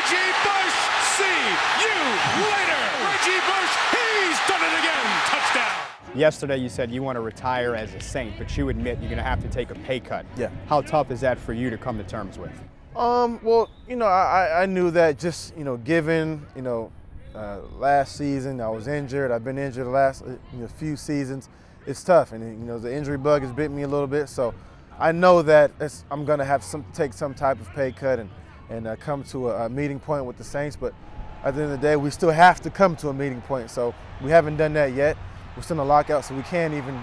Reggie Bush, see you later. Reggie Bush, he's done it again. Touchdown. Yesterday you said you want to retire as a Saint, but you admit you're going to have to take a pay cut. Yeah. How tough is that for you to come to terms with? Well, I knew that just, given, last season I was injured. I've been injured the last few seasons. It's tough, and the injury bug has bit me a little bit. So I know that I'm going to have to take some type of pay cut and come to a meeting point with the Saints. But at the end of the day, we still have to come to a meeting point. So we haven't done that yet. We're still in a lockout, so we can't even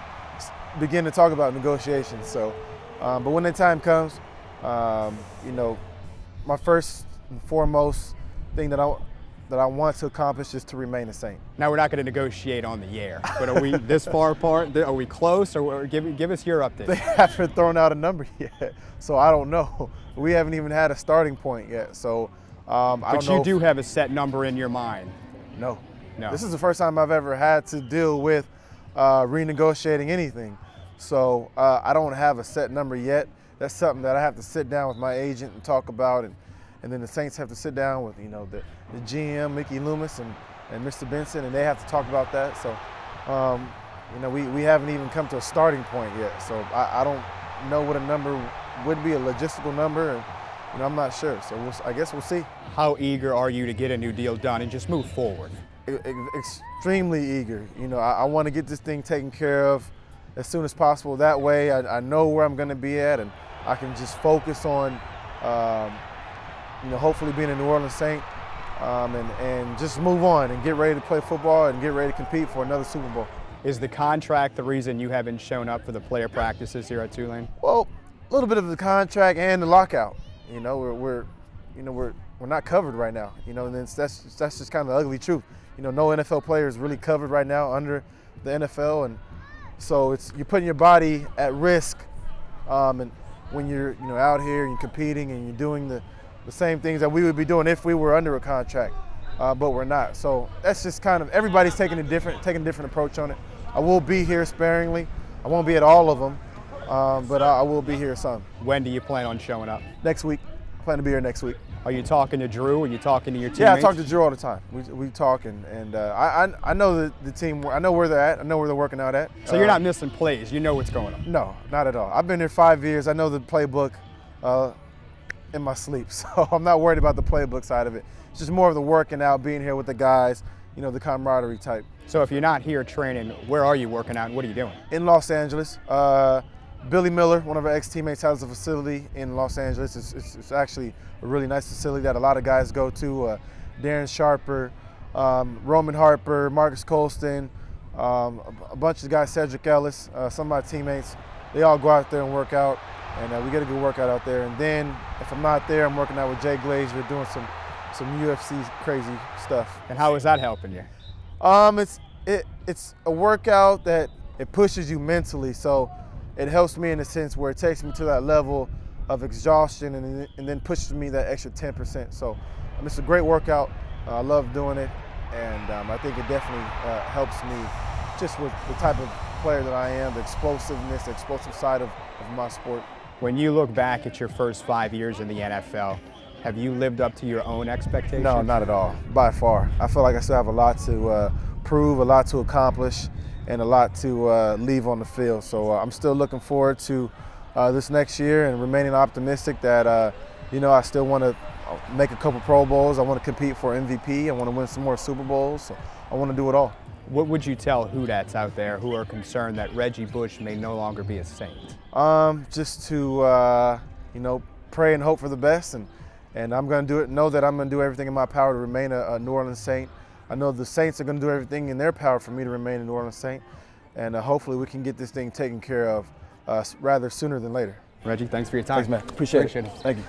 begin to talk about negotiations. So, but when the time comes, my first and foremost thing that I want to accomplish is to remain a Saint. Now, we're not going to negotiate on the air, but are we this far apart? Are we close? Or give us your update. They haven't thrown out a number yet, so I don't know. We haven't even had a starting point yet, so I don't know. But you do have a set number in your mind. No. No. This is the first time I've ever had to deal with renegotiating anything. So I don't have a set number yet. That's something that I have to sit down with my agent and talk about, and then the Saints have to sit down with the GM, Mickey Loomis, and Mr. Benson, and they have to talk about that. So we haven't even come to a starting point yet. So I don't know what a number would be, a logistical number, and I'm not sure. So I guess we'll see. How eager are you to get a new deal done and just move forward? Extremely eager. I want to get this thing taken care of as soon as possible. That way I know where I'm going to be at, and I can just focus on hopefully being a New Orleans Saint, and just move on and get ready to play football and get ready to compete for another Super Bowl. Is the contract the reason you haven't shown up for the player practices here at Tulane? Well, a little bit of the contract and the lockout. We're not covered right now. And that's just kind of the ugly truth. No NFL player is really covered right now under the NFL, and so you're putting your body at risk. And when you're out here and you're competing and you're doing the same things that we would be doing if we were under a contract, but we're not. So that's just kind of, everybody's taking a different approach on it. I will be here sparingly. I won't be at all of them, but I will be here some. When do you plan on showing up? Next week. I plan to be here next week. Are you talking to Drew? Are you talking to your teammates? Yeah, I talk to Drew all the time. We talk, and I know the team. I know where they're at. I know where they're working out at. So you're not missing plays. You know what's going on. No, not at all. I've been here 5 years. I know the playbook in my sleep, so I'm not worried about the playbook side of it. It's just more of the working out, being here with the guys, the camaraderie type. So if you're not here training, where are you working out and what are you doing? In Los Angeles. Billy Miller, one of our ex-teammates, has a facility in Los Angeles. It's actually a really nice facility that a lot of guys go to. Darren Sharper, Roman Harper, Marcus Colston, a bunch of guys, Cedric Ellis, some of my teammates. They all go out there and work out, and we get a good workout out there. And then if I'm not there, I'm working out with Jay Glazier, doing some UFC crazy stuff. And how is that helping you? It's a workout that it pushes you mentally. So it helps me in a sense where it takes me to that level of exhaustion and then pushes me that extra 10%. So it's a great workout. I love doing it, and I think it definitely helps me just with the type of player that I am, the explosiveness, the explosive side of my sport. When you look back at your first 5 years in the NFL, have you lived up to your own expectations? No, not at all, by far. I feel like I still have a lot to prove, a lot to accomplish, and a lot to leave on the field. So I'm still looking forward to this next year and remaining optimistic that, I still want to make a couple Pro Bowls. I want to compete for MVP. I want to win some more Super Bowls. So I want to do it all. What would you tell Who-Dats out there who are concerned that Reggie Bush may no longer be a Saint? Just to, pray and hope for the best. And I'm going to do it, know that I'm going to do everything in my power to remain a New Orleans Saint. I know the Saints are going to do everything in their power for me to remain a New Orleans Saint, and hopefully we can get this thing taken care of rather sooner than later. Reggie, thanks for your time. Thanks, man. Appreciate it. it. Thank you.